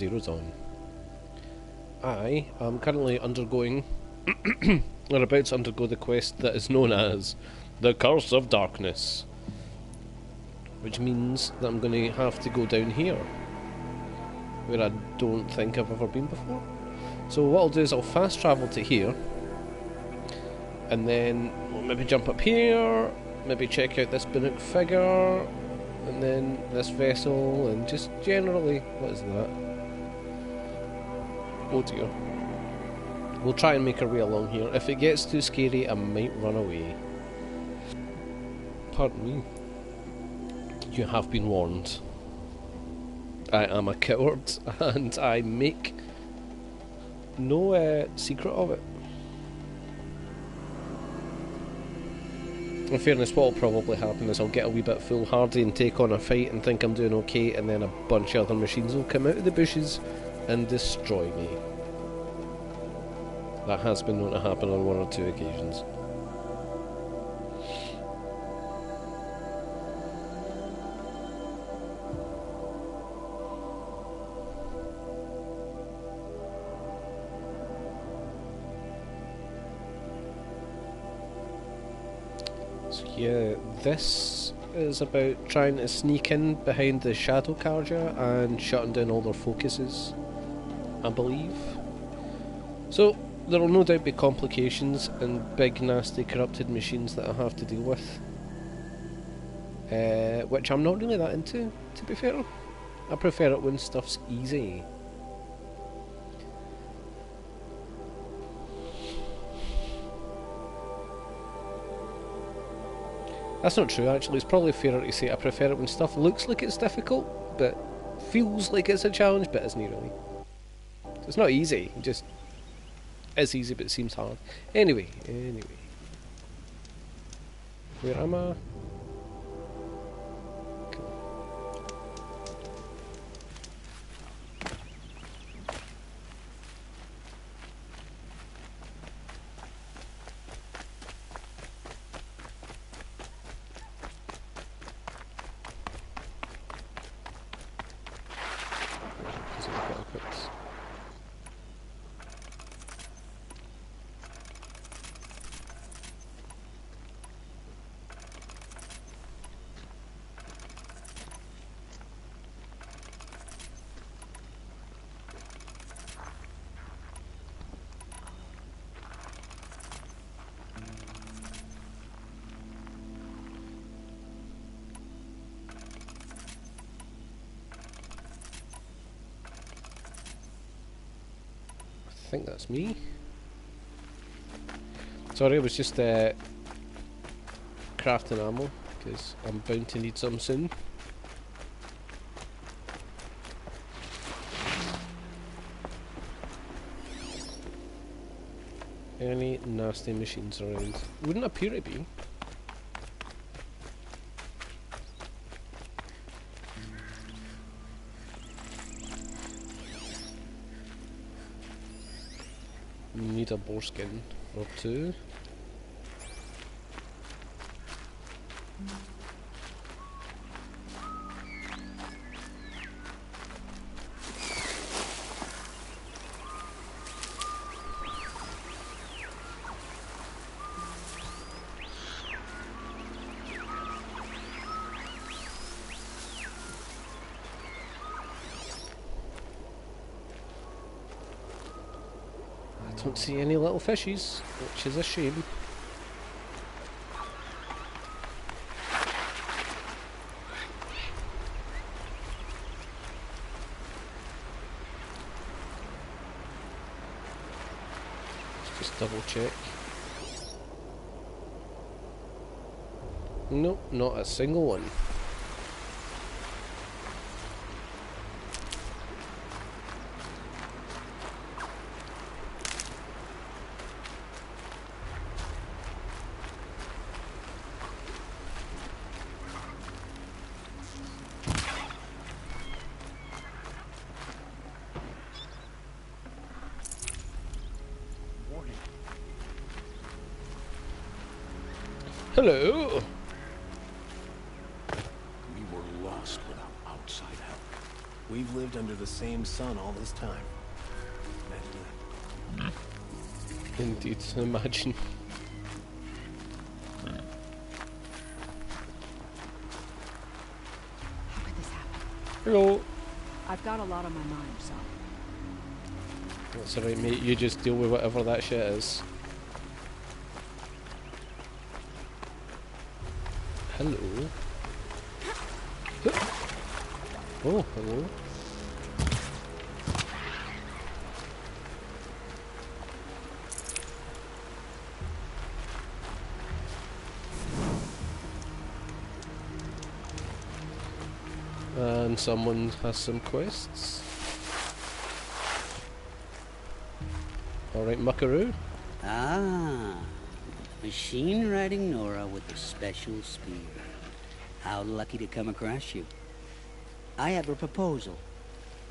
Zero's on. I am currently undergoing, or about to undergo the quest that is known as the Curse of Darkness. Which means that I'm going to have to go down here, where I don't think I've ever been before. So what I'll do is I'll fast travel to here, and then we'll maybe jump up here, maybe check out this Bannock figure, and then this vessel, and just generally, what is that? Oh dear. We'll try and make our way along here. If it gets too scary, I might run away. Pardon me. You have been warned. I am a coward, and I make no secret of it. In fairness, what will probably happen is I'll get a wee bit foolhardy and take on a fight and think I'm doing okay, and then a bunch of other machines will come out of the bushes and destroy me. That has been known to happen on one or two occasions. So yeah, this is about trying to sneak in behind the Shadow Carja and shutting down all their focuses, I believe. So there will no doubt be complications and big nasty corrupted machines that I have to deal with, which I'm not really that into, to be fair. I prefer it when stuff's easy. That's not true, actually. It's probably fairer to say I prefer it when stuff looks like it's difficult, but feels like it's a challenge, but isn't really. So it's not easy, it just is easy, but it seems hard. Anyway. Where am I? I think that's me. Sorry, I was just crafting ammo, because I'm bound to need some soon. Any nasty machines around? Wouldn't appear to be. Need a boar skin or two. Don't see any little fishies, which is a shame. Let's just double check. Nope, not a single one. Hello! We were lost without outside help. We we've lived under the same sun all this time. Imagine that. Indeed, imagine. How could this happen? Hello. I've got a lot on my mind, so. That's alright, mate. You just deal with whatever that shit is. Hello. Oh, hello. And someone has some quests. Alright, Muckaroo. Ah, machine riding Nora with a special spear. How lucky to come across you. I have a proposal.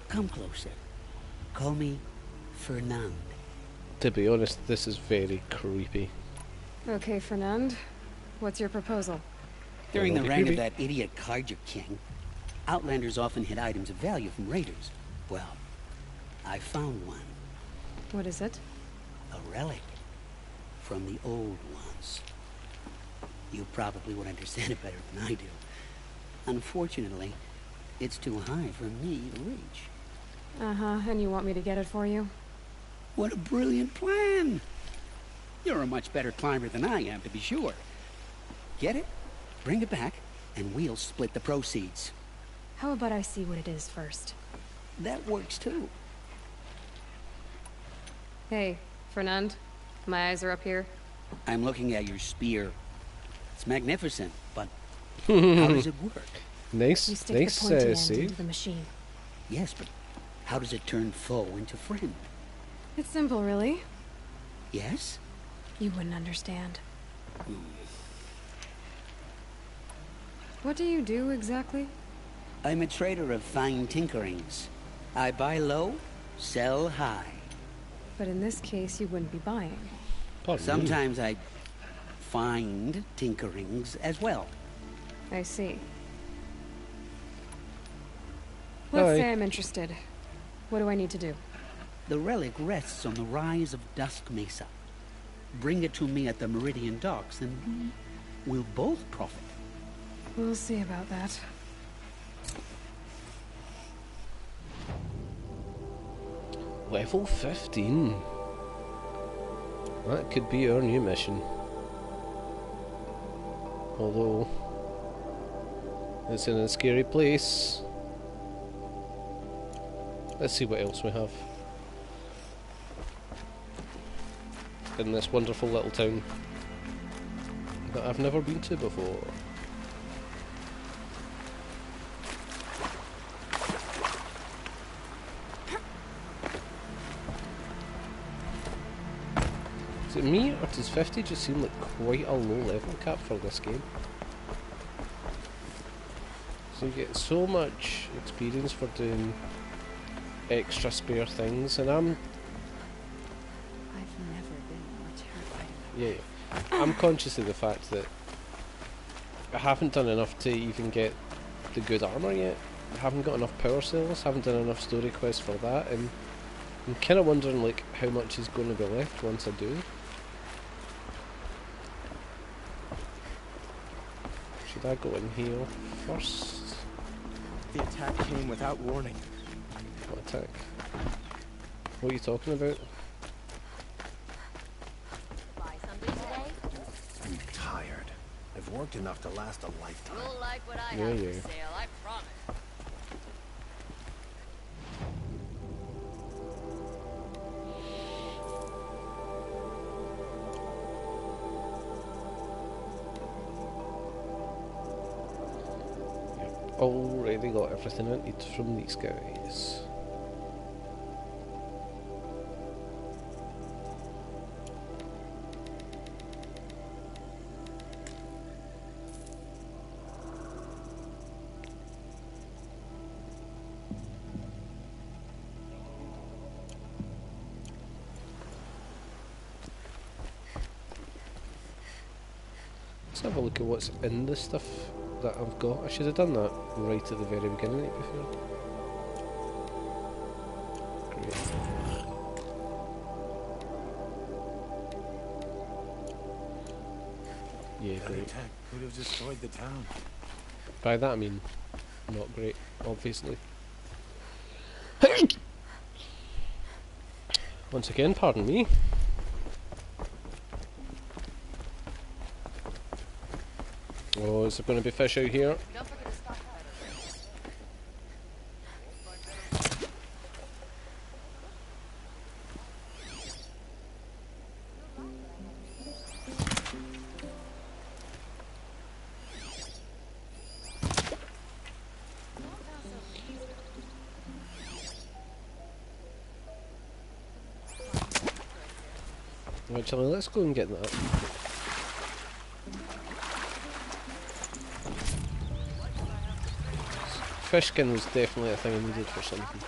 Come closer. Call me Fernand. To be honest, this is very creepy. Okay, Fernand. What's your proposal? During the That'll be reign of creepy. that idiot Carja King, Outlanders often hid items of value from raiders. Well, I found one. What is it? A relic from the old ones. You probably would understand it better than I do. Unfortunately, it's too high for me to reach. Uh-huh, and you want me to get it for you? What a brilliant plan! You're a much better climber than I am, to be sure. Get it, bring it back, and we'll split the proceeds. How about I see what it is first? That works too. Hey, Fernand. My eyes are up here. I'm looking at your spear. It's magnificent, but how does it work? You stick Nice the pointy end save. into the machine. Yes, but how does it turn foe into friend? It's simple, really. Yes? You wouldn't understand. What do you do, exactly? I'm a trader of fine tinkerings. I buy low, sell high. But in this case, you wouldn't be buying. Pardon me. Sometimes I find tinkerings as well. I see. Let's Hi. say I'm interested. What do I need to do? The relic rests on the rise of Dusk Mesa. Bring it to me at the Meridian Docks, and we'll both profit. We'll see about that. Level 15. That could be our new mission. Although it's in a scary place. Let's see what else we have in this wonderful little town that I've never been to before. Is it me, or does 50 just seem like quite a low level cap for this game? So you get so much experience for doing extra spare things, and I've never been more terrified of yeah, I'm conscious of the fact that I haven't done enough to even get the good armour yet. I haven't got enough power cells, haven't done enough story quests for that, and I'm kind of wondering like how much is going to be left once I do. Should I go in here first? The attack came without warning. What attack? What are you talking about? Buy something today? I'm tired. I've worked enough to last a lifetime. You'll like what I Yeah, have yeah. for sale, I promise. Already got everything I need from these guys. Let's have a look at what's in the stuff that I've got. I should have done that right at the very beginning, to be fair. Yeah, That great. attack could have destroyed the town. By that I mean, not great, obviously. Once again, pardon me. Oh, is there going to be fish out here? Don't forget to stock up. Actually, let's go and get that. Fish skin was definitely a thing I needed for something.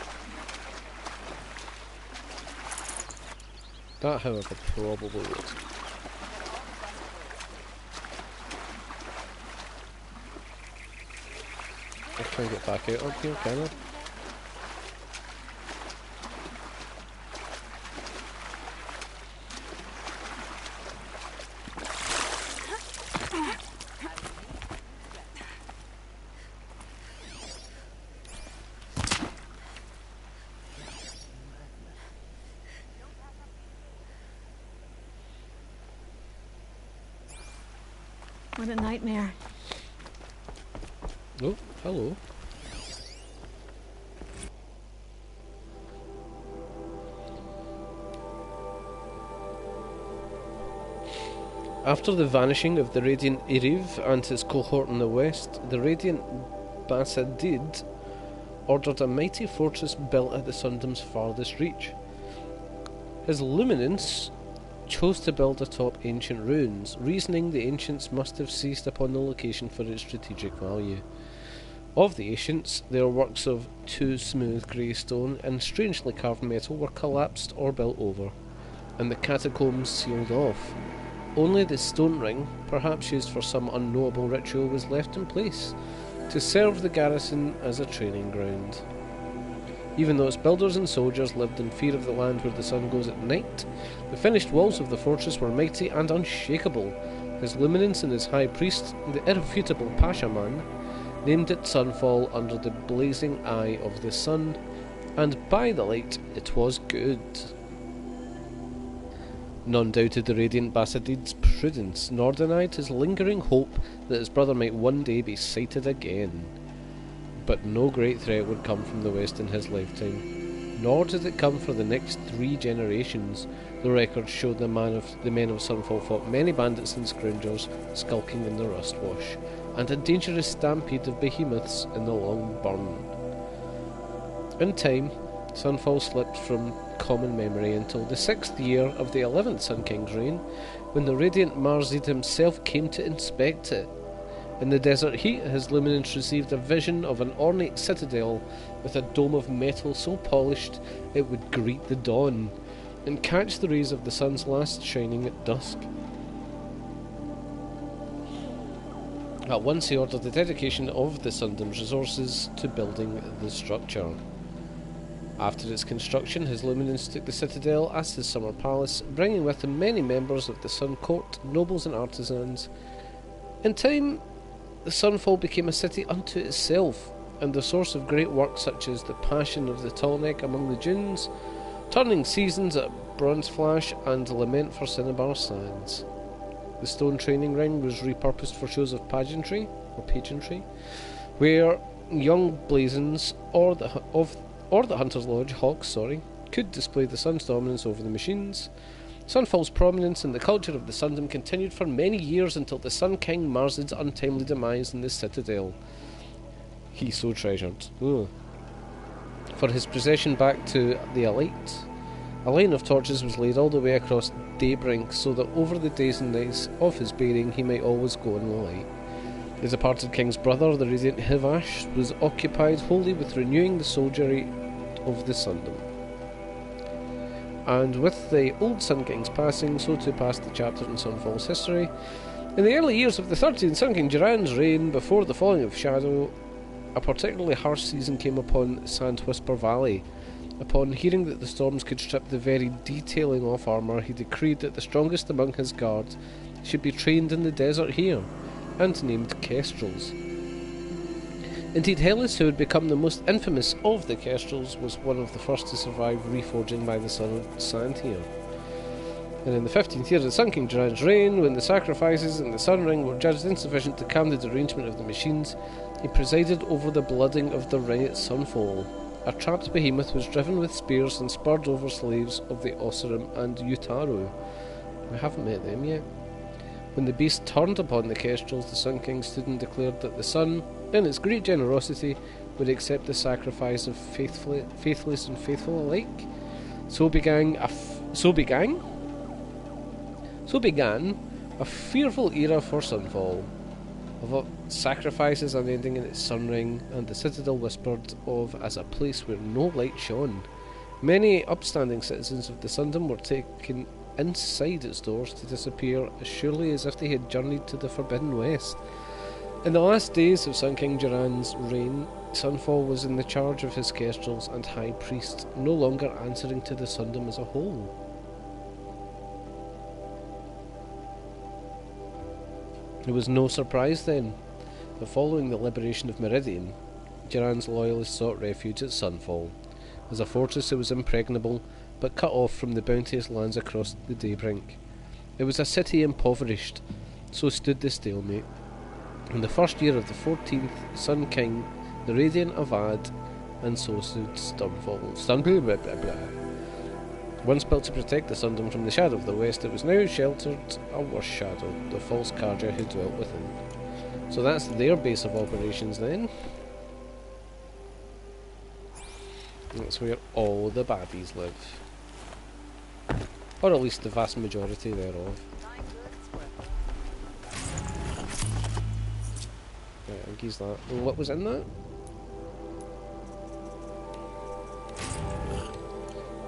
That, however, probably would. I'll try and get back out up here, can I? What a nightmare. Oh, hello. After the vanishing of the Radiant Iriv and his cohort in the west, the Radiant Basadid ordered a mighty fortress built at the Sundom's farthest reach. His Luminance chose to build atop ancient ruins, reasoning the ancients must have seized upon the location for its strategic value. Of the ancients, their works of too smooth grey stone and strangely carved metal were collapsed or built over, and the catacombs sealed off. Only the stone ring, perhaps used for some unknowable ritual, was left in place, to serve the garrison as a training ground. Even though its builders and soldiers lived in fear of the land where the sun goes at night, the finished walls of the fortress were mighty and unshakable. His Luminance and his high priest, the irrefutable Pashaman, named it Sunfall under the blazing eye of the sun, and by the light it was good. None doubted the Radiant Basadid's prudence, nor denied his lingering hope that his brother might one day be sighted again. But no great threat would come from the west in his lifetime, nor did it come for the next 3 generations. The records show the men of Sunfall fought many bandits and scroungers skulking in the rustwash, and a dangerous stampede of behemoths in the long burn. In time, Sunfall slipped from common memory until the 6th year of the 11th Sun King's reign, when the Radiant Marzid himself came to inspect it. In the desert heat, his Luminance received a vision of an ornate citadel with a dome of metal so polished it would greet the dawn, and catch the rays of the sun's last shining at dusk. At once he ordered the dedication of the Sundom's resources to building the structure. After its construction, his Luminance took the citadel as his summer palace, bringing with him many members of the Sun Court, nobles and artisans. In time, the Sunfall became a city unto itself, and the source of great work such as the Passion of the Tallneck among the dunes, Turning Seasons at Bronzeflash, and Lament for Cinnabar Sands. The stone training ring was repurposed for shows of pageantry, where young blazons or the Hunter's Lodge hawks, could display the sun's dominance over the machines. Sunfall's prominence in the culture of the Sundom continued for many years until the Sun King Marzid's untimely demise in the citadel. He so treasured. For his procession back to the Elite, a line of torches was laid all the way across Daybrink so that over the days and nights of his burying he might always go in the light. The departed king's brother, the Radiant Hivash, was occupied wholly with renewing the soldiery of the Sundom. And with the old Sun King's passing, so too passed the chapter in Sunfall's history. In the early years of the 13th Sun King Jiran's reign, before the falling of Shadow, a particularly harsh season came upon Sandwhisper Valley. Upon hearing that the storms could strip the very detailing off armour, he decreed that the strongest among his guard, should be trained in the desert here, and named kestrels. Indeed, Hellas, who had become the most infamous of the kestrels, was one of the first to survive reforging by the sand here. And in the 15th year of the Sun King Duran's reign, when the sacrifices in the Sun Ring were judged insufficient to calm the derangement of the machines, he presided over the blooding of the ring at sunfall. A trapped behemoth was driven with spears and spurred over slaves of the Osirim and Utaru. We haven't met them yet. When the beast turned upon the kestrels, the Sun King stood and declared that the sun, in its great generosity, would accept the sacrifice of faithless and faithful alike. So began a fearful era for Sunfall, of sacrifices unending in its sun ring, and the citadel whispered of as a place where no light shone. Many upstanding citizens of the Sundom were taken inside its doors to disappear as surely as if they had journeyed to the Forbidden West. In the last days of Sun King Duran's reign, Sunfall was in the charge of his kestrels and high priest, no longer answering to the Sundom as a whole. It was no surprise then that following the liberation of Meridian, Duran's loyalists sought refuge at Sunfall. As a fortress it was impregnable, but cut off from the bounteous lands across the Daybrink. It was a city impoverished, so stood the stalemate. In the first year of the 14th Sun King, the Radiant Avad, and so stood Stunfall. Once built to protect the Sundom from the shadow of the west, it was now sheltered a worse shadow, the false Karja who dwelt within. So that's their base of operations then. That's where all the baddies live. Or at least the vast majority thereof. Right, I think he's that. What was in that?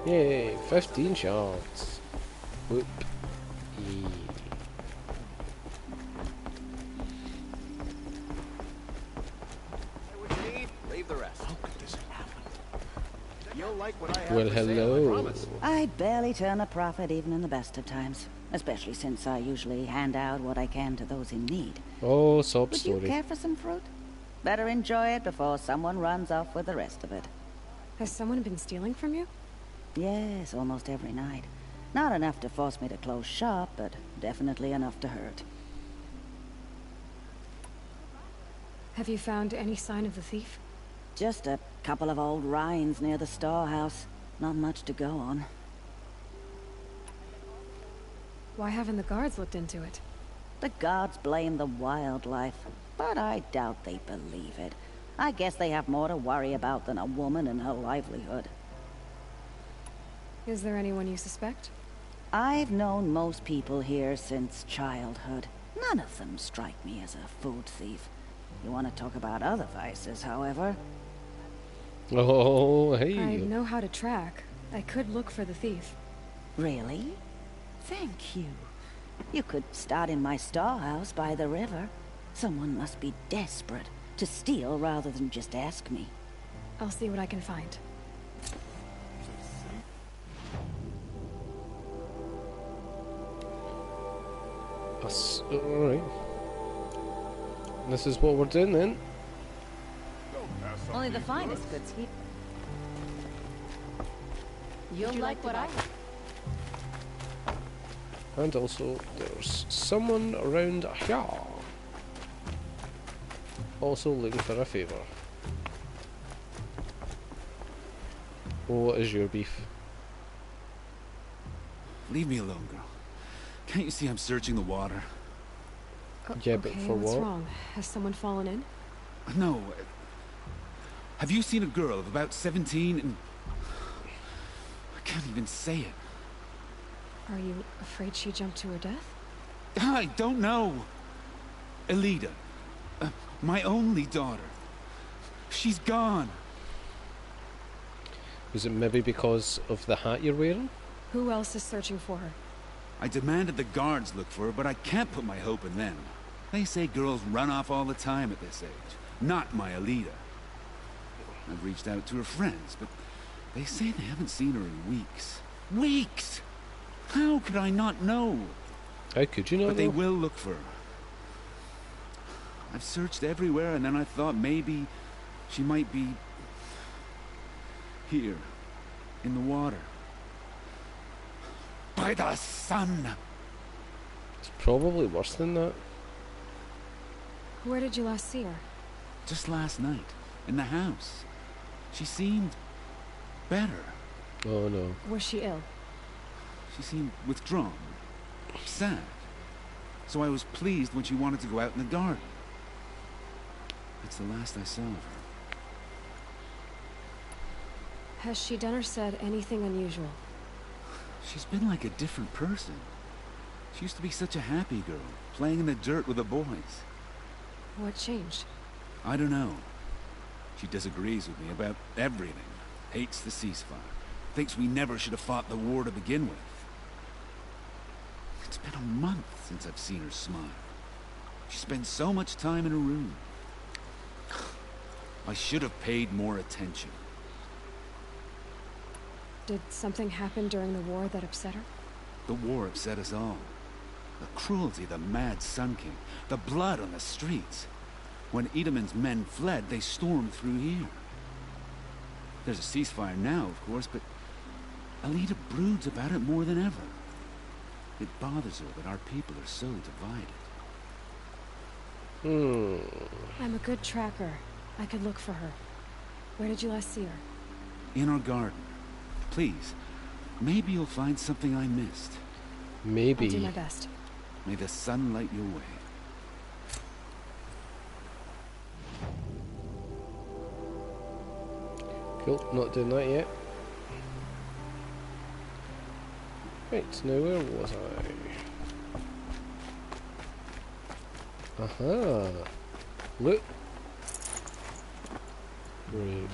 Yay, 15 shots. Whoop. Yeah. Leave the rest. How could this happen? You'll like what I have Well, to say, I hello. promise. I barely turn a profit even in the best of times, especially since I usually hand out what I can to those in need. Oh, sob Would story. you care for some fruit? Better enjoy it before someone runs off with the rest of it. Has someone been stealing from you? Yes, almost every night. Not enough to force me to close shop, but definitely enough to hurt. Have you found any sign of the thief? Just a couple of old rinds near the storehouse. Not much to go on. Why haven't the guards looked into it? The gods blame the wildlife, but I doubt they believe it. I guess they have more to worry about than a woman and her livelihood. Is there anyone you suspect? I've known most people here since childhood. None of them strike me as a food thief. You want to talk about other vices, however? Oh, hey. I know how to track. I could look for the thief. Really? Thank you. You could start in my storehouse by the river. Someone must be desperate to steal rather than just ask me. I'll see what I can find. Alright. This is what we're doing then. Only the finest goods here. You'll like what I have. And also, there's someone around here. Also looking for a favour. What is your beef? Leave me alone, girl. Can't you see I'm searching the water? Yeah, but Okay, for what's what? wrong? Has someone fallen in? No. Have you seen a girl of about 17 and... I can't even say it. Are you afraid she jumped to her death? I don't know. Elida. My only daughter. She's gone. Is it maybe because of the hat you're wearing? Who else is searching for her? I demanded the guards look for her, but I can't put my hope in them. They say girls run off all the time at this age. Not my Elida. I've reached out to her friends, but they say they haven't seen her in weeks. Weeks! How could I not know? How could you know? But they though? will look for her. I've searched everywhere, and then I thought maybe she might be here, in the water. By the sun! It's probably worse than that. Where did you last see her? Just last night, in the house. She seemed better. Oh no. Was she ill? She seemed withdrawn, sad. So I was pleased when she wanted to go out in the garden. That's the last I saw of her. Has she done or said anything unusual? She's been like a different person. She used to be such a happy girl, playing in the dirt with the boys. What changed? I don't know. She disagrees with me about everything. Hates the ceasefire. Thinks we never should have fought the war to begin with. It's been a month since I've seen her smile. She spends so much time in her room. I should have paid more attention. Did something happen during the war that upset her? The war upset us all. The cruelty, the mad Sun King, the blood on the streets. When Edamon's men fled, they stormed through here. There's a ceasefire now, of course, but Alita broods about it more than ever. It bothers her that our people are so divided. I'm a good tracker. I could look for her. Where did you last see her? In our garden. Please, maybe you'll find something I missed. Maybe. I'll do my best. May the sun light your way. Cool, not doing that yet. Right, now where was I? Aha! Look! Right.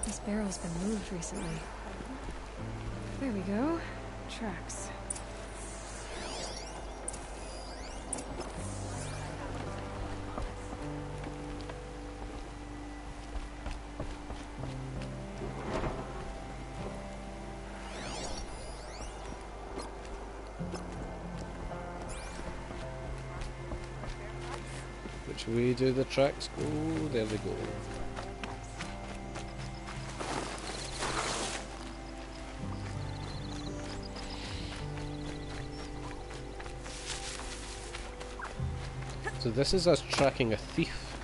This barrel's been moved recently. There we go. Tracks. Which way do the tracks go? There we go. So this is us tracking a thief.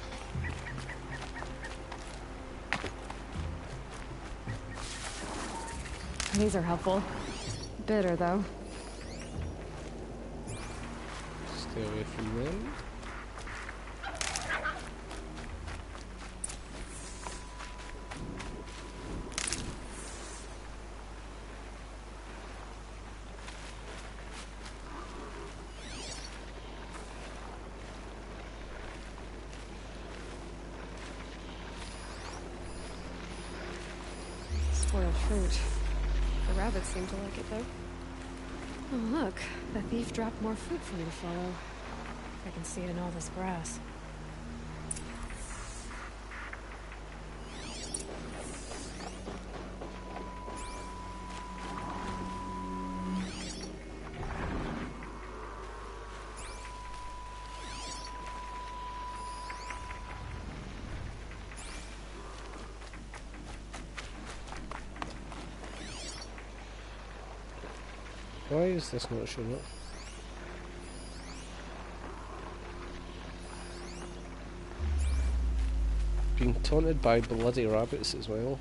These are helpful. Bitter, though. Stay away from them. Spoiled fruit. The rabbits seem to like it, though. Oh, look. The thief dropped more fruit for me to follow. I can see it in all this grass. Why is this not showing up? Being taunted by bloody rabbits as well.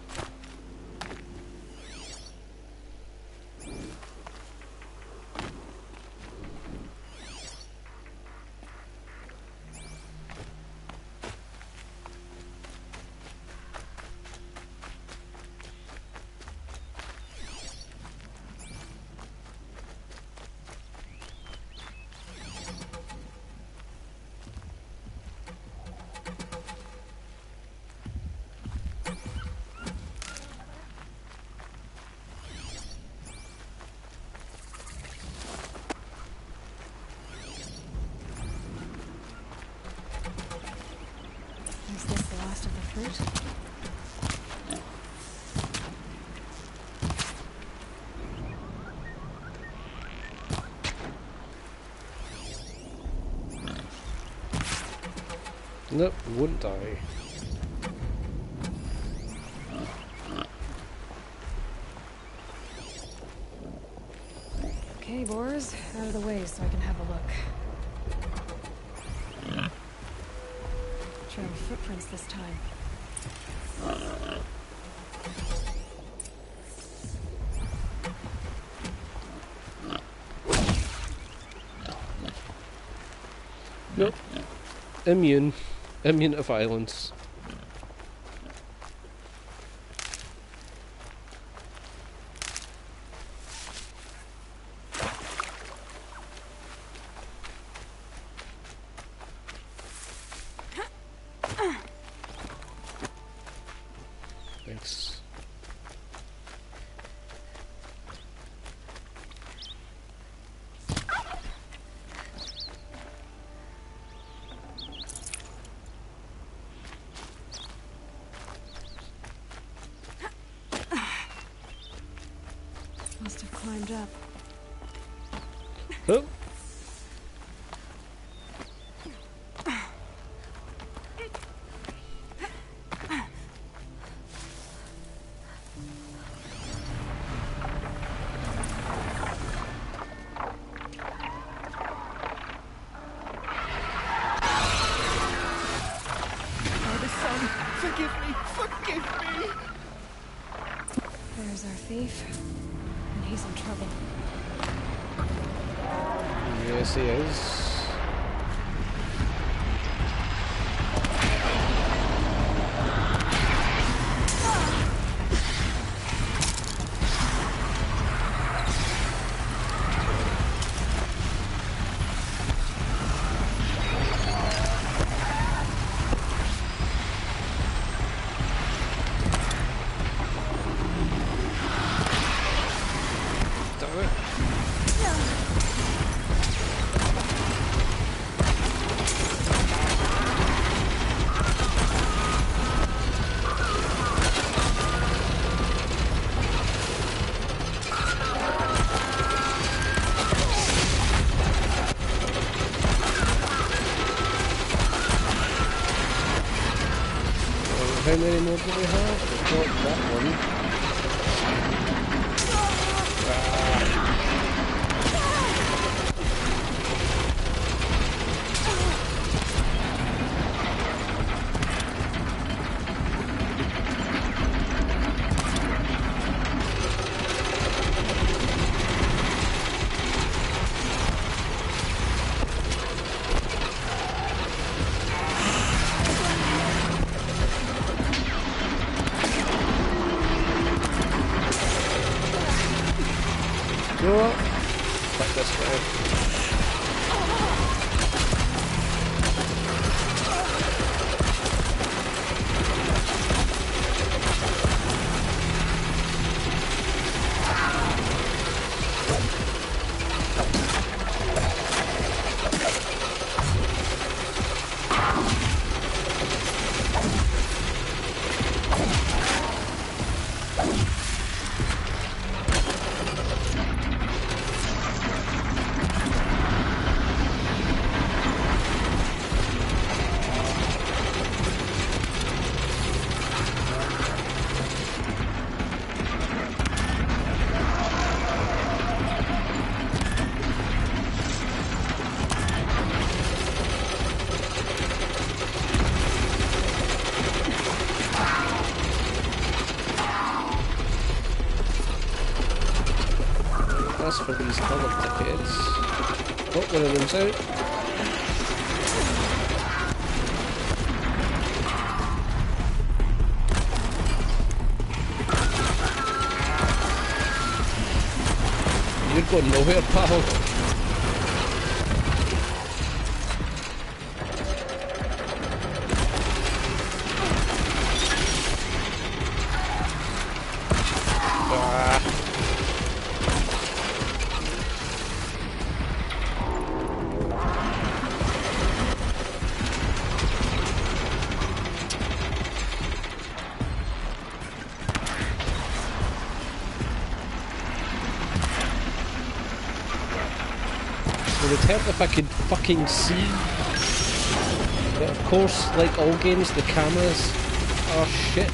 Nope, won't die. Okay, boars, out of the way so I can have a look. Trail of footprints this time. Nope. Immune. Immune to violence. Thanks. Must have climbed up. Oh. Forgive me! Forgive me! There's our thief. And he's in trouble. Yes, he is. How many more do we have? We've got that one. You know what? Fuck this guy. As for these coloured tickets, oh, one of them's out. You're going nowhere, pal. Would it help if I could fucking see? But of course, like all games, the cameras are shit.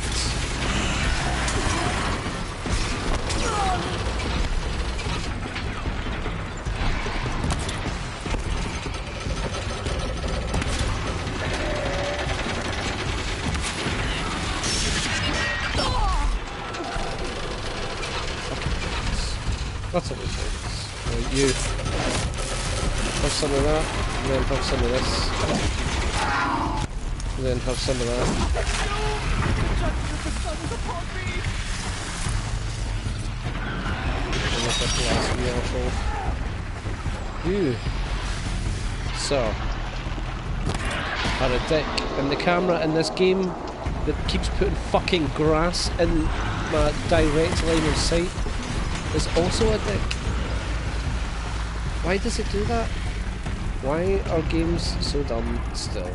That's what it is. Right, you have some of that, and then have some of this, and then have some of that. And look at the last wee arsehole. You, sir, are a dick, and the camera in this game that keeps putting fucking grass in my direct line of sight is also a dick. Why does it do that? Why are games so dumb still?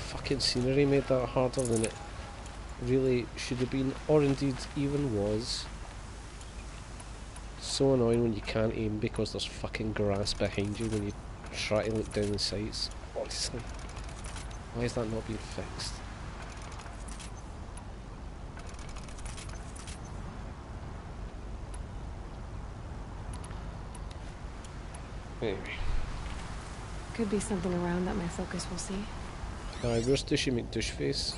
Fucking scenery made that harder than it really should have been, or indeed even was. So annoying when you can't aim because there's fucking grass behind you when you try to look down the sights. Honestly, why is that not being fixed? Anyway. Could be something around that my focus will see. Where's Douchey McDoucheface?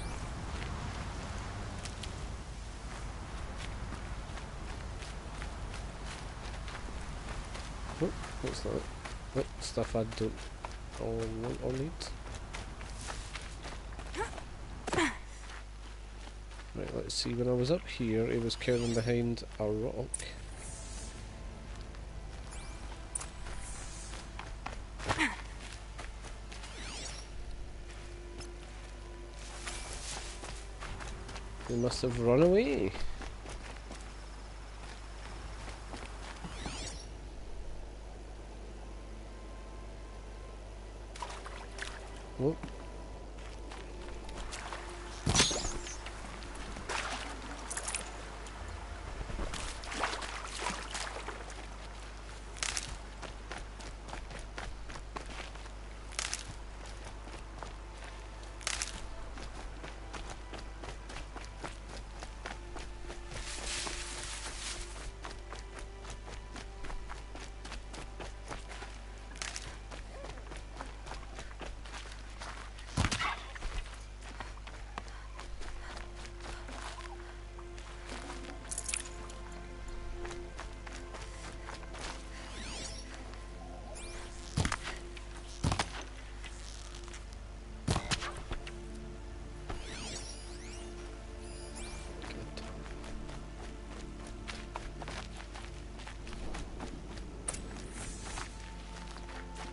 Oh, what's that? What stuff I don't want or need? Right, let's see. When I was up here, it was curling behind a rock. They must have run away. Oh.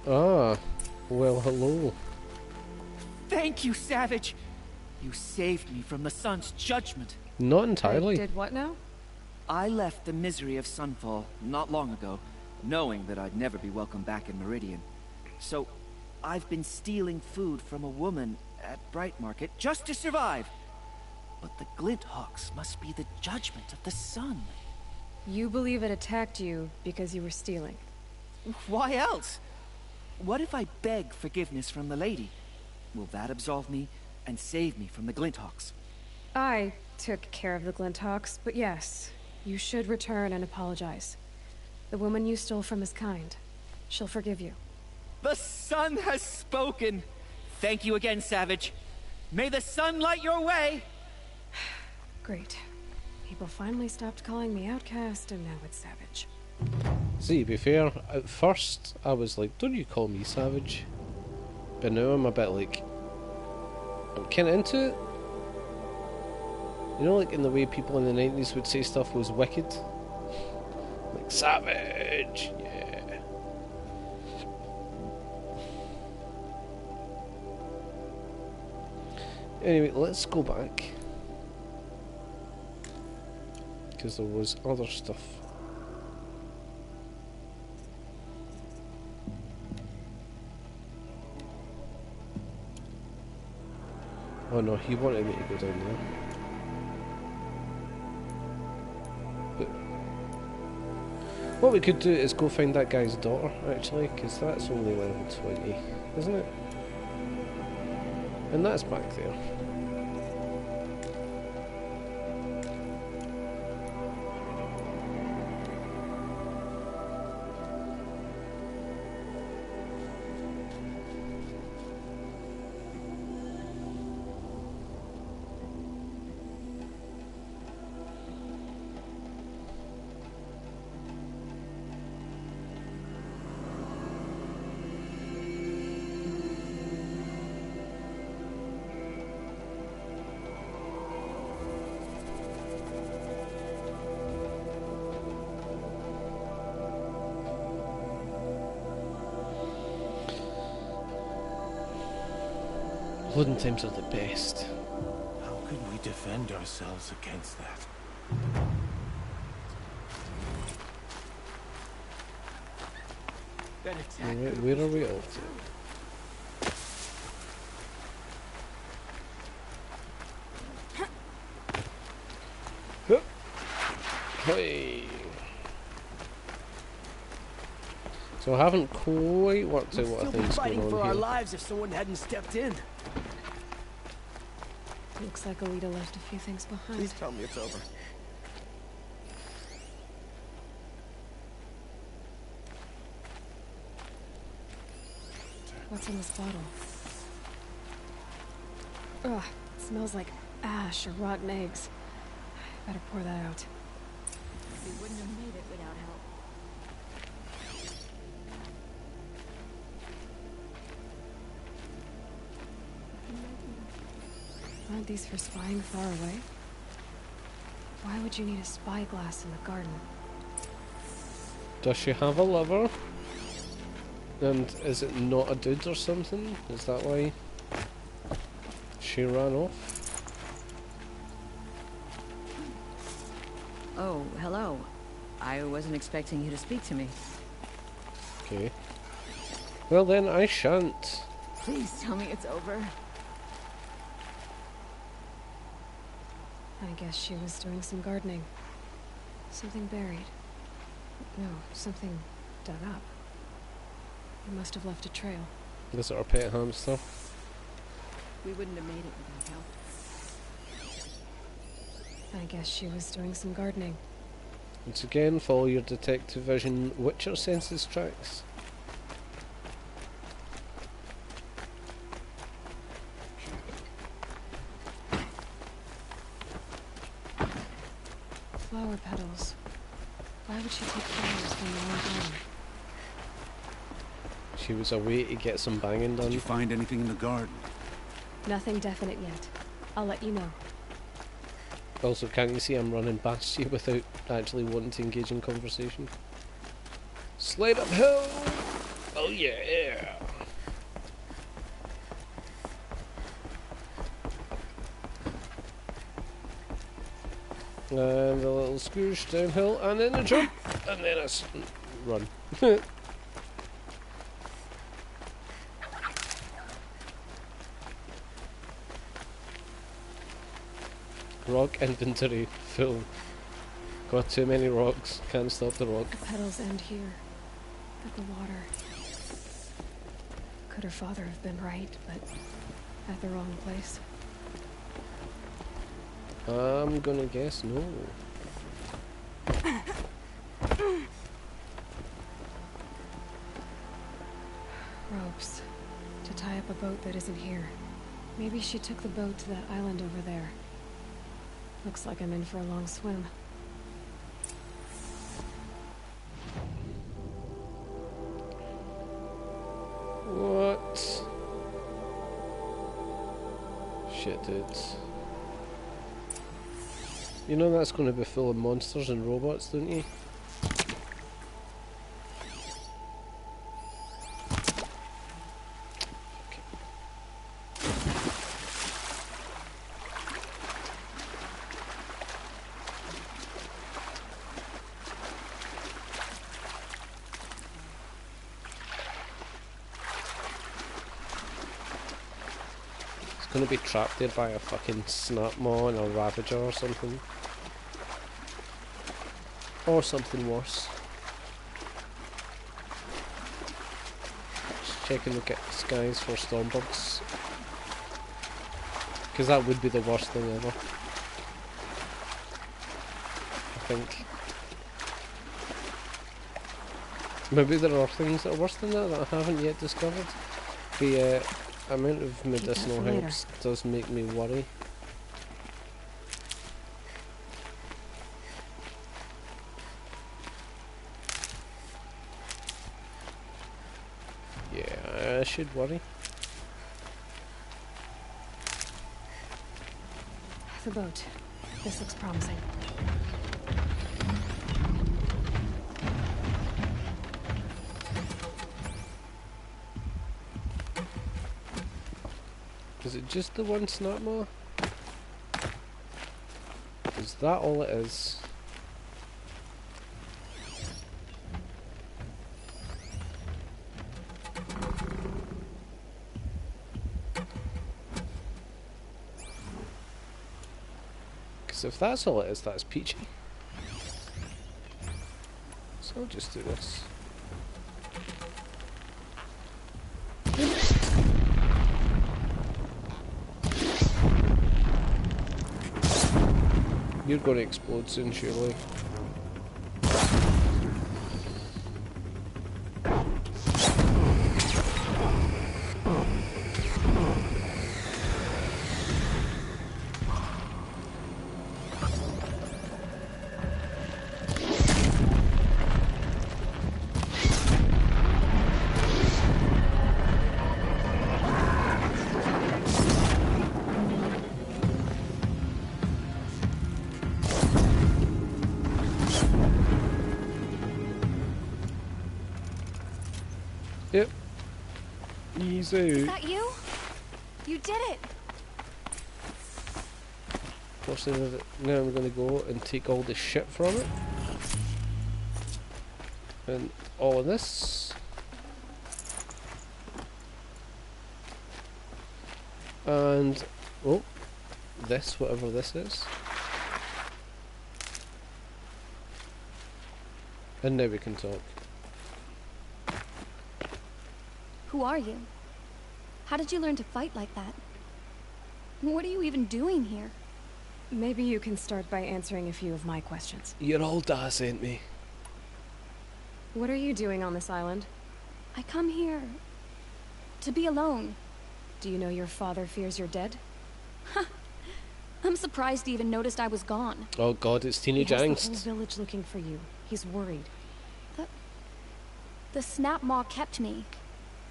Ah, well, hello. Thank you, Savage. You saved me from the sun's judgment. Not entirely. I did what now? I left the misery of Sunfall not long ago, knowing that I'd never be welcome back in Meridian. So, I've been stealing food from a woman at Bright Market just to survive. But the Glinthawks must be the judgment of the sun. You believe it attacked you because you were stealing. Why else? What if I beg forgiveness from the lady? Will that absolve me and save me from the Glinthawks? I took care of the Glinthawks, but yes, you should return and apologize. The woman you stole from is kind. She'll forgive you. The sun has spoken. Thank you again, Savage. May the sun light your way. Great. People finally stopped calling me outcast, and now it's Savage. See, to be fair, at first I was like, don't you call me Savage? But now I'm a bit like, I'm kinda into it. You know, like in the way people in the 90s would say stuff was wicked? Like, Savage! Yeah. Anyway, let's go back. Because there was other stuff. Oh no, he wanted me to go down there. But what we could do is go find that guy's daughter, actually, because that's only level 20, isn't it? And that's back there. Loading times are the best. How could we defend ourselves against that? Alright, where are we off to? Hey. So I haven't quite worked out what I think's going on for here. our lives if someone hadn't stepped in. Looks like Alita left a few things behind. Please tell me it's over. What's in this bottle? Ugh, it smells like ash or rotten eggs. Better pour that out. We wouldn't have made it without help. Aren't these for spying far away? Why would you need a spyglass in the garden? Does she have a lover? And is it not a dude or something? Is that why she ran off? Oh, hello. I wasn't expecting you to speak to me. Okay. Well then, I shan't. Please tell me it's over. I guess she was doing some gardening. Something buried. No, something dug up. It must have left a trail. This is our pet hamster. We wouldn't have made it without help. I guess she was doing some gardening. Once again, follow your detective vision Witcher senses tracks. Flower petals. Why would she take flowers from the wrong garden? She was away to get some banging done. Did you find anything in the garden? Nothing definite yet. I'll let you know. Also, can't you see I'm running past you without actually wanting to engage in conversation? Slide uphill! Oh yeah! And a little scoosh downhill, and then a jump, and then a run. Rock inventory full. Got too many rocks, can't stop the rock. The petals end here. At the water. Could her father have been right, but at the wrong place? I'm gonna guess no. Ropes. To tie up a boat that isn't here. Maybe she took the boat to that island over there. Looks like I'm in for a long swim. What? Shit, dudes. You know that's going to be full of monsters and robots, don't you? going to be trapped there by a fucking snap maw and a ravager or something. Or something worse. Just checking the skies for stormbugs. Because that would be the worst thing ever. I think. Maybe there are things that are worse than that I haven't yet discovered. The amount of medicinal herbs does make me worry. Yeah, I should worry. The boat. This looks promising. Is it just the one snap maw? Is that all it is? Because if that's all it is, that's peachy. So I'll just do this. You're going to explode soon, surely. Yep. Easy. Is that you? You did it! Fortunately, now I'm going to go and take all the shit from it. And all of this. And, oh, this, whatever this is. And now we can talk. Who are you? How did you learn to fight like that? What are you even doing here? Maybe you can start by answering a few of my questions. Your old dad sent me. What are you doing on this island? I come here to be alone. Do you know your father fears you're dead? I'm surprised he even noticed I was gone. Oh god, it's teenage He has angst. the whole village looking for you. He's worried. The snap maw kept me.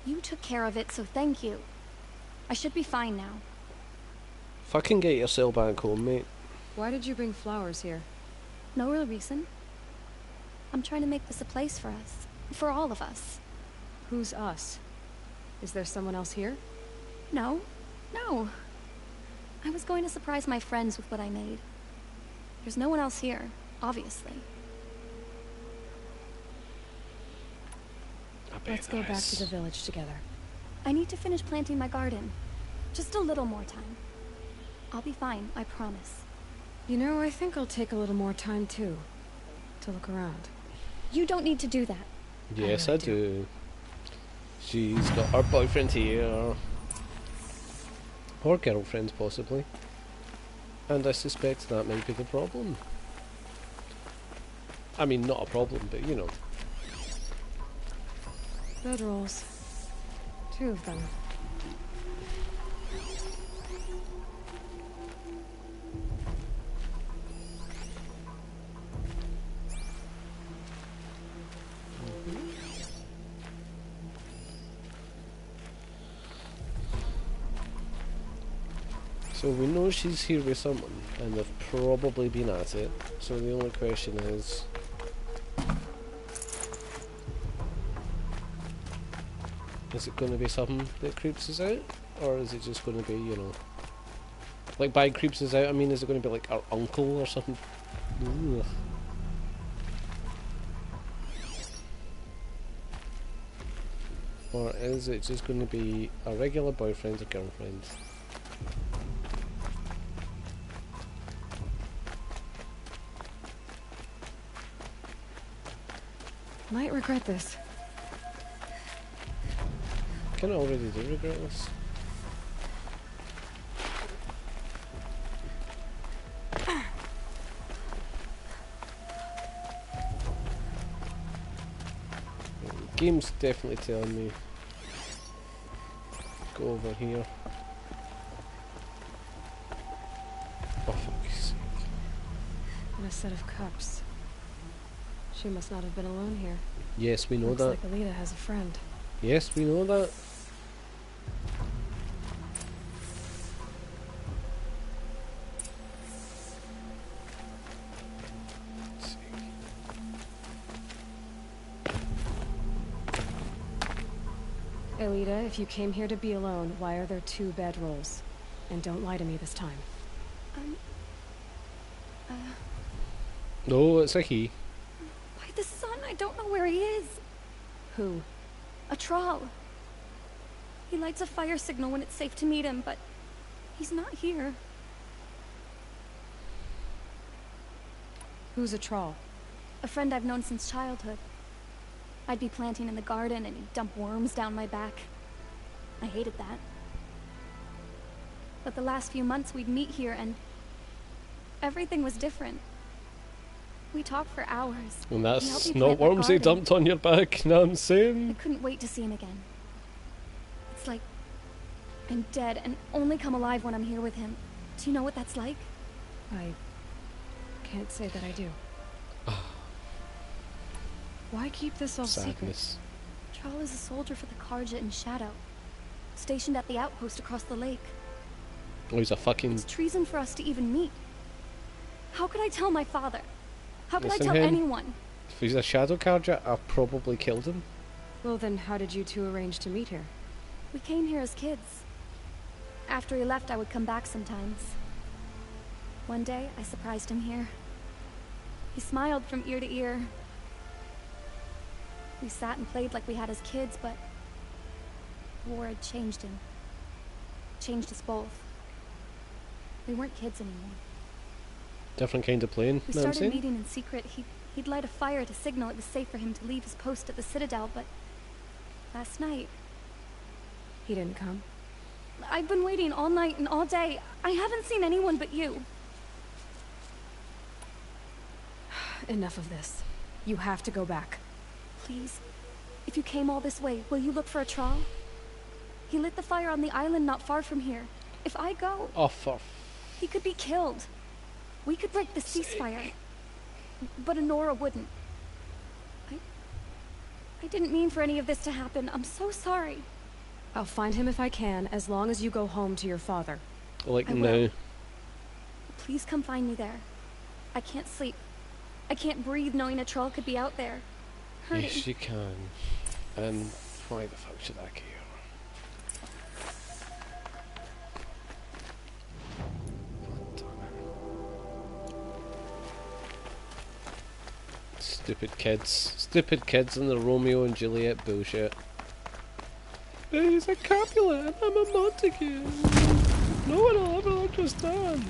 You took care of it, so thank you. I should be fine now. Fucking get yourself back home, mate. Why did you bring flowers here? No real reason. I'm trying to make this a place for us. For all of us. Who's us? Is there someone else here? No. No. I was going to surprise my friends with what I made. There's no one else here, obviously. Let's go back to the village together. I need to finish planting my garden. Just a little more time. I'll be fine, I promise. You know, I think I'll take a little more time too. To look around. You don't need to do that. Yes, I do. She's got her boyfriend here. Or girlfriend, possibly. And I suspect that might be the problem. I mean, not a problem, but you know. Bedrolls. 2 of them. So we know she's here with someone, and they've probably been at it. So the only question is... is it going to be something that creeps us out? Or is it just going to be, you know... like, by creeps us out, I mean, is it going to be like our uncle or something? Ugh. Or is it just going to be a regular boyfriend or girlfriend? Might regret this. Kind of already do regret this. Game's definitely telling me go over here. Oh, fuck's sake. And a set of cups. She must not have been alone here. Yes, we know Looks that. like Alita has a friend. Yes, we know that. Let's see. Alita, if you came here to be alone, why are there 2 bedrolls? And don't lie to me this time. No, it's a he. By the sun, I don't know where he is. Who? A troll. He lights a fire signal when it's safe to meet him, but he's not here. Who's a troll? A friend I've known since childhood. I'd be planting in the garden and he'd dump worms down my back. I hated that. But the last few months we'd meet here and everything was different. We talked for hours. And He helped that's me not plant my worms they garden. dumped on your back, know what I'm saying? I couldn't wait to see him again. It's like I'm dead and only come alive when I'm here with him. Do you know what that's like? I can't say that I do. Why keep this all secret? Sadness. Troll is a soldier for the Karja in Shadow, stationed at the outpost across the lake. Oh, he's a fucking... It's treason for us to even meet. How could I tell my father? How could I Listen, tell Hen. anyone? If he's a shadow Karja, I've probably killed him. Well then, how did you 2 arrange to meet here? We came here as kids. After he left, I would come back sometimes. One day, I surprised him here. He smiled from ear to ear. We sat and played like we had as kids, but war had changed him. Changed us both. We weren't kids anymore. Different kind of playing, We know what I'm started saying? meeting in secret. He'd light a fire to signal it was safe for him to leave his post at the Citadel, but last night, He didn't come? I've been waiting all night and all day. I haven't seen anyone but you. Enough of this. You have to go back. Please, if you came all this way, will you look for a troll? He lit the fire on the island not far from here. If I go, Oh, for... he could be killed. We could break the ceasefire. But Honora wouldn't. I didn't mean for any of this to happen. I'm so sorry. I'll find him if I can, as long as you go home to your father. Like I now. will. Please come find me there. I can't sleep. I can't breathe knowing a troll could be out there. Hurting. Yes, you can. And why the fuck should I care? Stupid kids. Stupid kids in the Romeo and Juliet bullshit. He's a Capulet and I'm a Montague. No one will ever understand.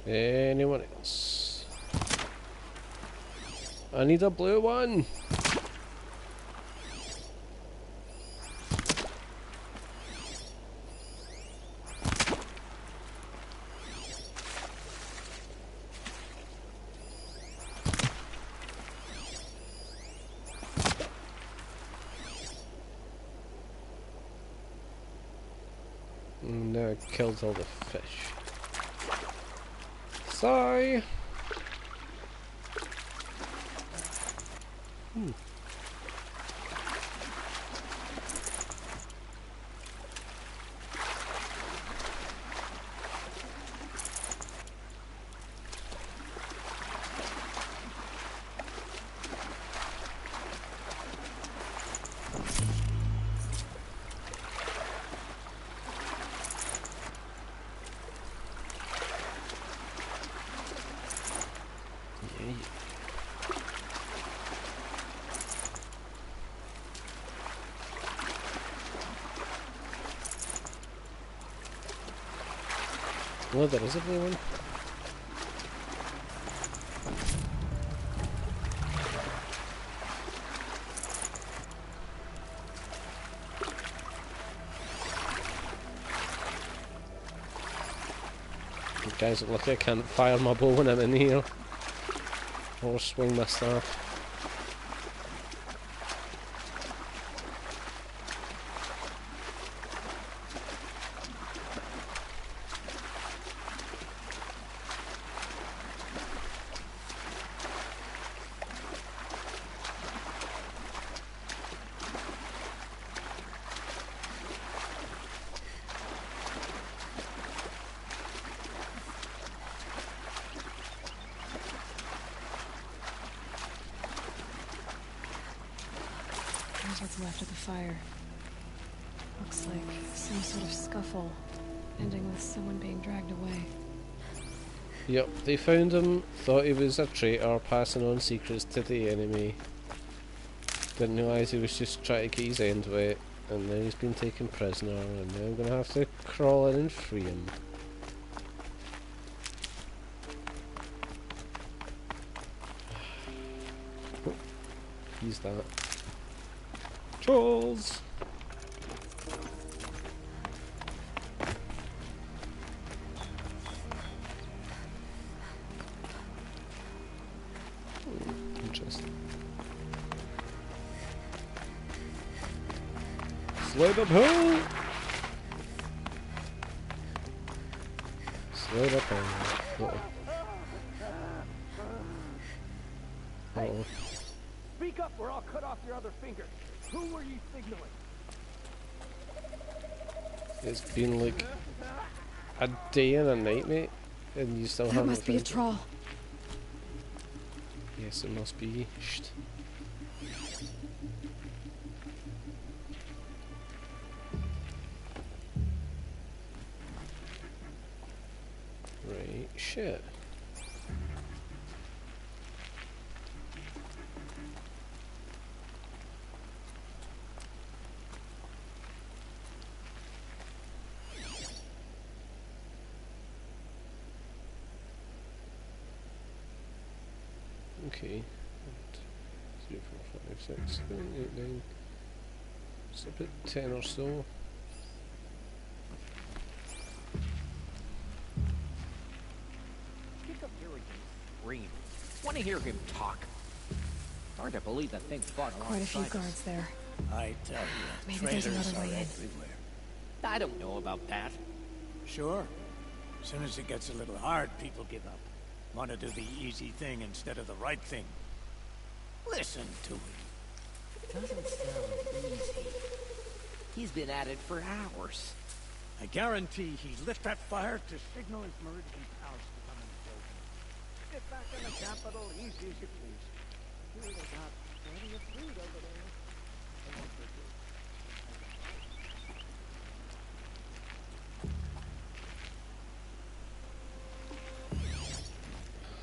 Anyone else? I need a blue one. Now it kills all the fish. Sorry. Oh, there is a blue one. Guys, look, I can't fire my bow when I'm in here. Or swing my staff. Here's what's left of the fire. Looks like some sort of scuffle, ending with someone being dragged away. Yep, they found him, thought he was a traitor, passing on secrets to the enemy. Didn't realise he was just trying to get his end wet, and now he's been taken prisoner, and now I'm gonna have to crawl in and free him. He's that. Trolls! Interesting. Slide uphill! Slide uphill. Uh-oh. Uh-oh. Speak up or I'll cut off your other finger. Who were you signaling? It's been like a day and a night, mate, and you still haven't That must be a found it. troll. Yes, it must be. Shh. Right, shit. Okay. 3, 4, 5, 6, 7, 8, 9. It's about 10 or so. Kick up here and scream. Want to hear him talk. Hard to believe that thing fought Quite a few alongside us. guards there. I tell you, Maybe there's traitors another are way in. everywhere. I don't know about that. Sure. As soon as it gets a little hard, people give up. Want to do the easy thing instead of the right thing. Listen to him. Doesn't sound easy. He's been at it for hours. I guarantee he lit that fire to signal his Meridian powers to come and kill him. Get back in the capital, easy as you please. Sure, they got plenty of food over there. I won't forget.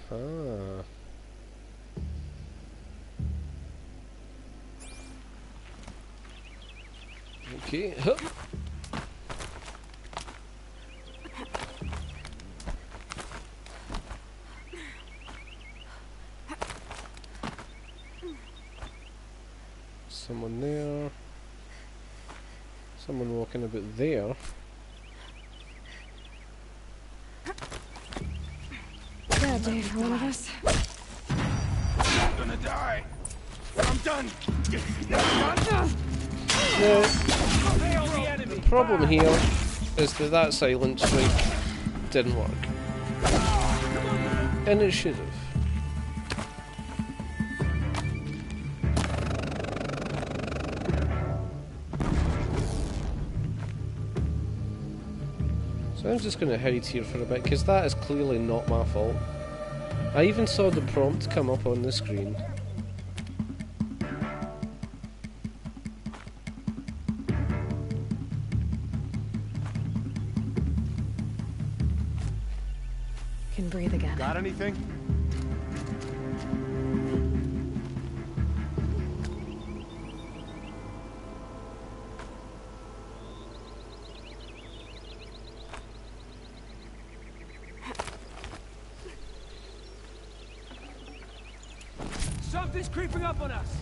Ah. Okay. Hup. Someone there. Someone walking about there. Bad day for one of us. I'm gonna die. I'm done. Done. The problem here is that that silent strike didn't work. And it should have. So I'm just going to hide here for a bit, because that is clearly not my fault. I even saw the prompt come up on the screen. Can breathe again. Got anything? Something's creeping up on us!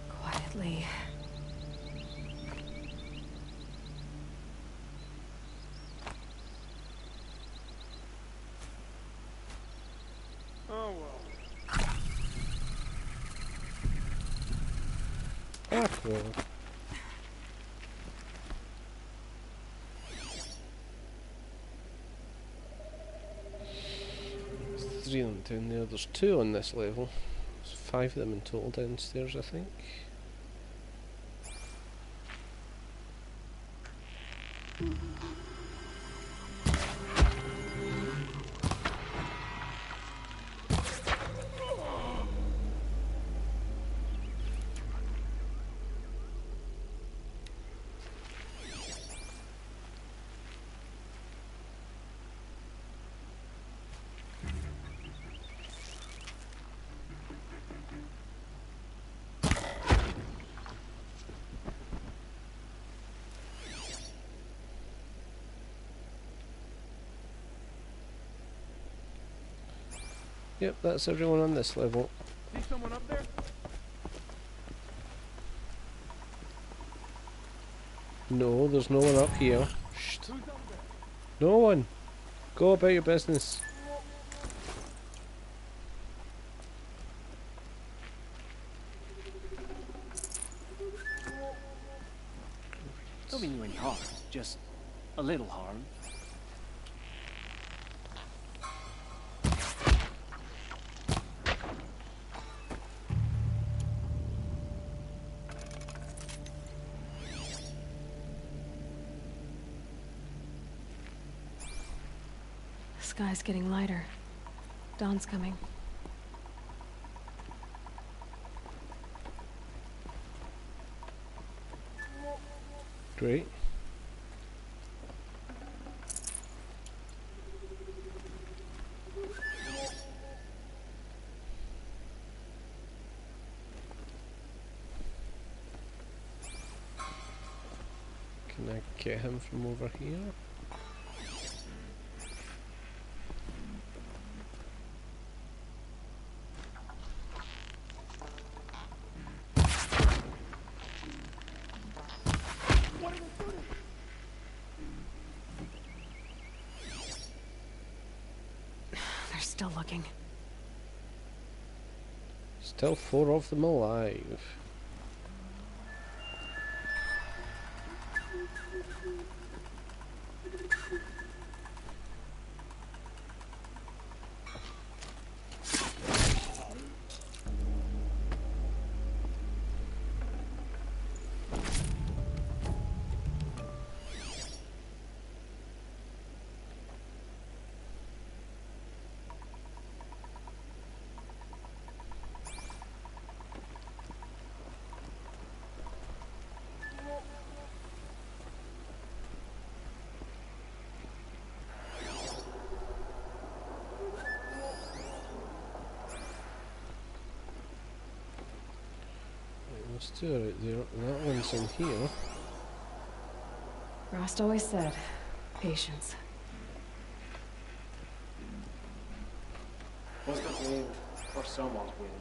Quietly. Oh well. Ah, cool. There's 3 of them down there. There's 2 on this level. There's 5 of them in total downstairs, I think. Yep, that's everyone on this level. See someone up there? No, there's no one up here. Shh. Who's up there? No one! Go about your business. Don't mean you any harm, just a little harm. The sky's getting lighter. Dawn's coming. Great. Can I get him from over here? They're still looking. Still 4 of them alive. There's 2 out there, and that one's in here. Rost always said, patience. Was the wind or someone's wind?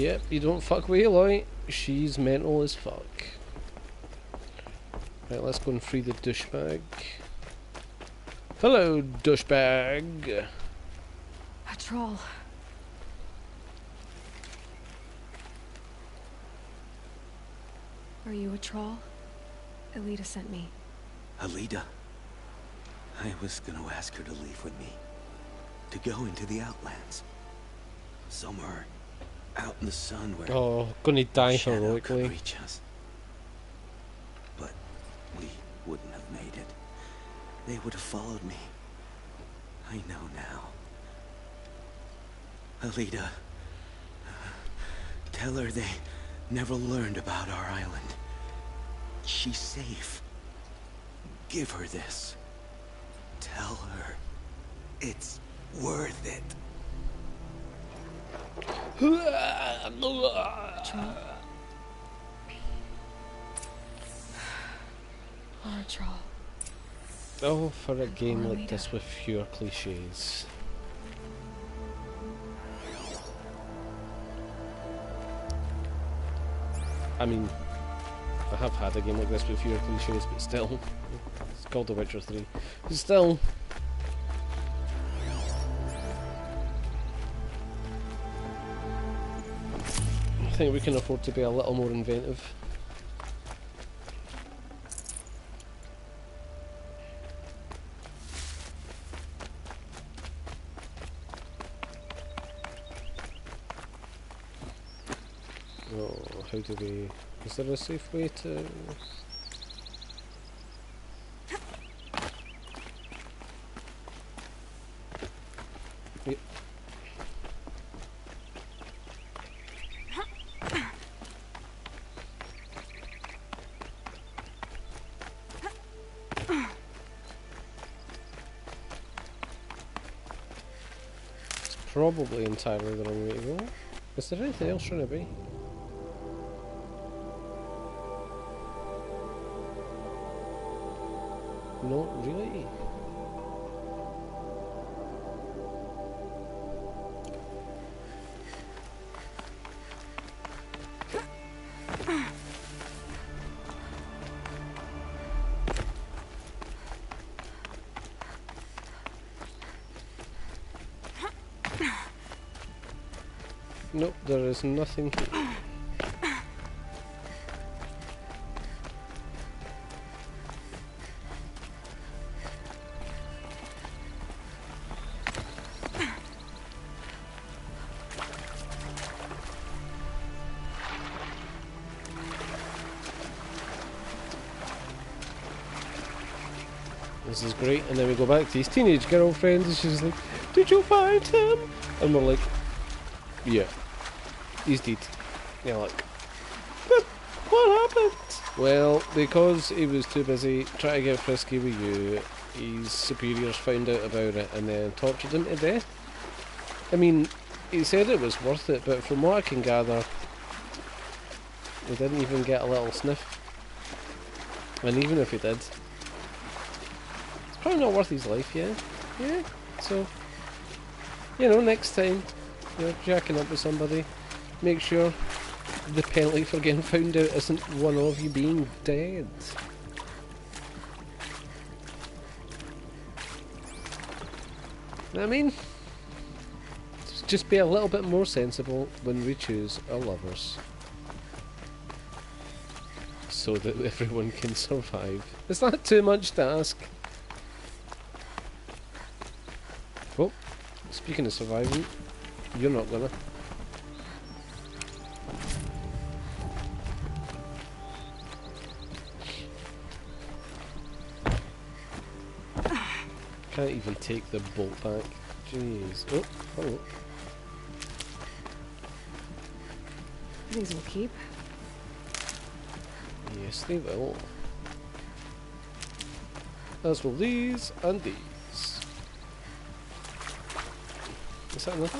Yep, you don't fuck with Aloy. She's mental as fuck. Right, let's go and free the douchebag. Hello, douchebag. A troll. Are you a troll? Elita sent me. Alida. I was gonna ask her to leave with me. To go into the Outlands. Somewhere out in the sun where oh, gonna die shadow could heroically. reach us. But we wouldn't have made it. They would have followed me. I know now. Alida, tell her they never learned about our island. She's safe. Give her this. Tell her it's worth it. Troll? Or a troll? Oh, for a game like this with fewer cliches. I mean, I have had a game like this with fewer cliches, but still. It's called The Witcher 3. But still. I think we can afford to be a little more inventive. Oh, how do we... Is there a safe way to... Yep. It's probably entirely the wrong way to go. Is there anything else trying to be? Not really. Nope, there is nothing here. This is great, and then we go back to his teenage girlfriend, and she's like, "Did you find him?" And we're like, "Yeah, he's dead." Yeah, like, "But what happened?" Well, because he was too busy trying to get frisky with you, his superiors found out about it and then tortured him to death. I mean, he said it was worth it, but from what I can gather, he didn't even get a little sniff. And even if he did, probably not worth his life, yeah? Yeah, so, you know, next time you're jacking up with somebody, make sure the penalty for getting found out isn't one of you being dead. Know what I mean? Just be a little bit more sensible when we choose our lovers, so that everyone can survive. Is that too much to ask? Oh, speaking of surviving, you're not gonna. Can't even take the bolt back. Jeez. Oh, hello. These will keep. Yes, they will. As will these and these. Is that another?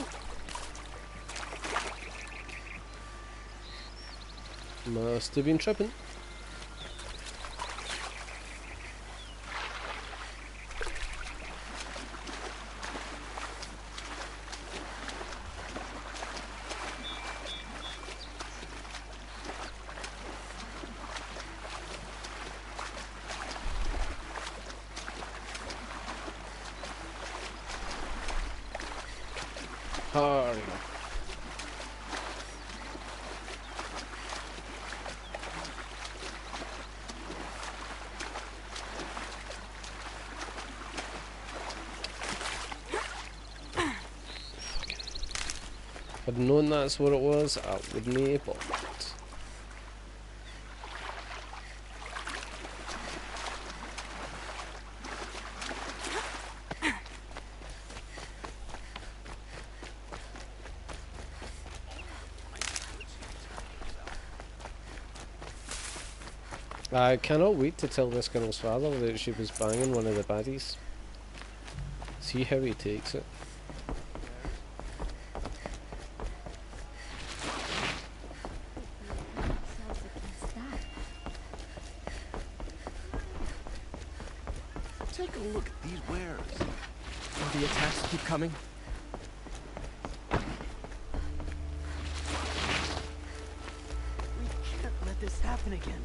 Must have been tripping. Oh, there we go. If I'd known that's what it was, I wouldn't have bought it. I cannot wait to tell this girl's father that she was banging one of the baddies. See how he takes it. Take a look at these wares. Will the attacks keep coming? We can't let this happen again.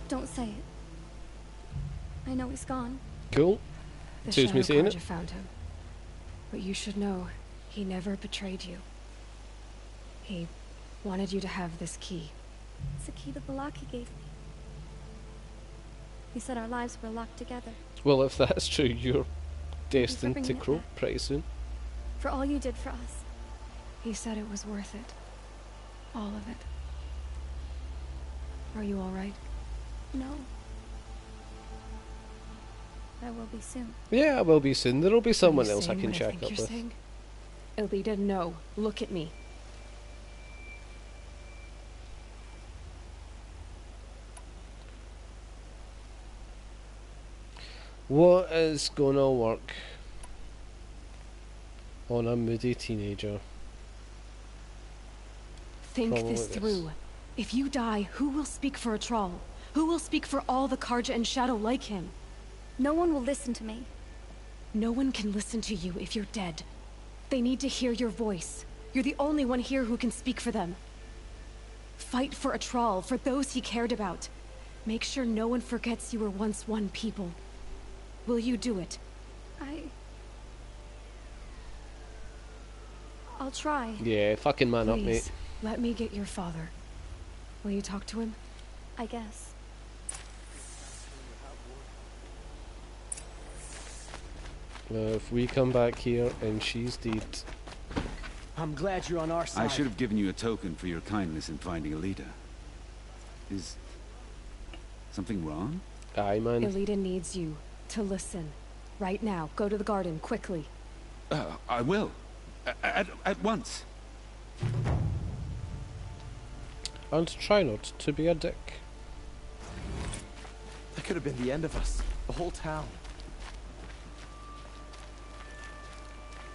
Don't say it. I know he's gone. Cool. The Suits me Shadow saying Carja it. found him. But you should know, he never betrayed you. He wanted you to have this key. It's a key the Balaki gave me. He said our lives were locked together. Well, if that's true, you're destined to bringing it croak back. pretty soon. For all you did for us. He said it was worth it. All of it. Are you alright? No. I will be soon. Yeah, I will be soon. There'll be someone Are you else I saying can what check think up you're with. saying? Elita, no. Look at me. What is gonna work on a moody teenager? Think Probably this this. through. If you die, who will speak for a troll? Who will speak for all the Carja and Shadow like him? No one will listen to me. No one can listen to you if you're dead. They need to hear your voice. You're the only one here who can speak for them. Fight for a troll, for those he cared about. Make sure no one forgets you were once one people. Will you do it? I'll try. Yeah, fucking man up, mate. Please, let me get your father. Will you talk to him? I guess. If we come back here and she's dead, I'm glad you're on our side. I should have given you a token for your kindness in finding Alita. Is something wrong? aye, man. Elita needs you to listen. Right now. Go to the garden, quickly. I will. At once. And try not to be a dick. That could have been the end of us. The whole town.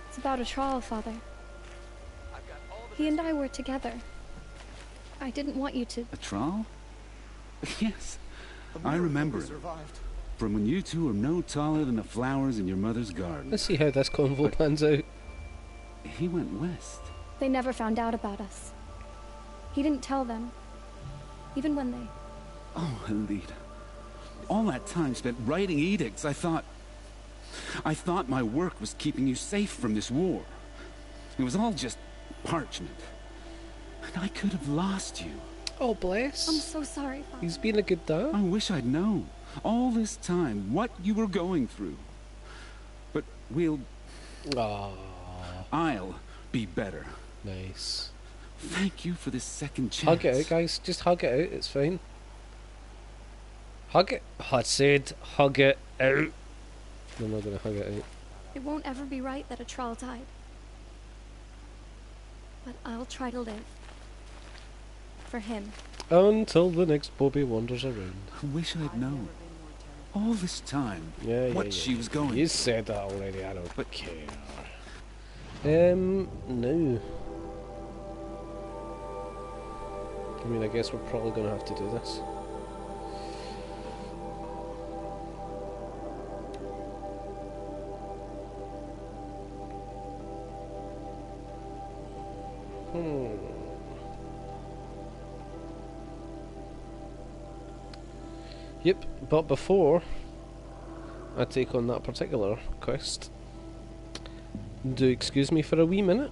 It's about a trial, Father. He and I were together. I didn't want you to... A trial? Yes. I remember it. From when you two were no taller than the flowers in your mother's garden. Let's see how this convo pans out. He went west. They never found out about us. He didn't tell them. Even when they... Oh, Alita. All that time spent writing edicts, I thought my work was keeping you safe from this war. It was all just parchment. And I could have lost you. Oh, bless. I'm so sorry, Father. He's been a good dad. I wish I'd known all this time what you were going through. But I'll be better. Nice. Thank you for this second chance. Hug it out, guys. Just hug it out. It's fine. Hug it. I said hug it out. I'm not going to hug it out. It won't ever be right that a troll died. But I'll try to live. For him. Until the next Bobby wanders around. I wish I'd known. All this time, what she was going You through. said that already, I don't But- care. No. I mean, I guess we're probably going to have to do this. Yep, but before I take on that particular quest. Do excuse me for a wee minute.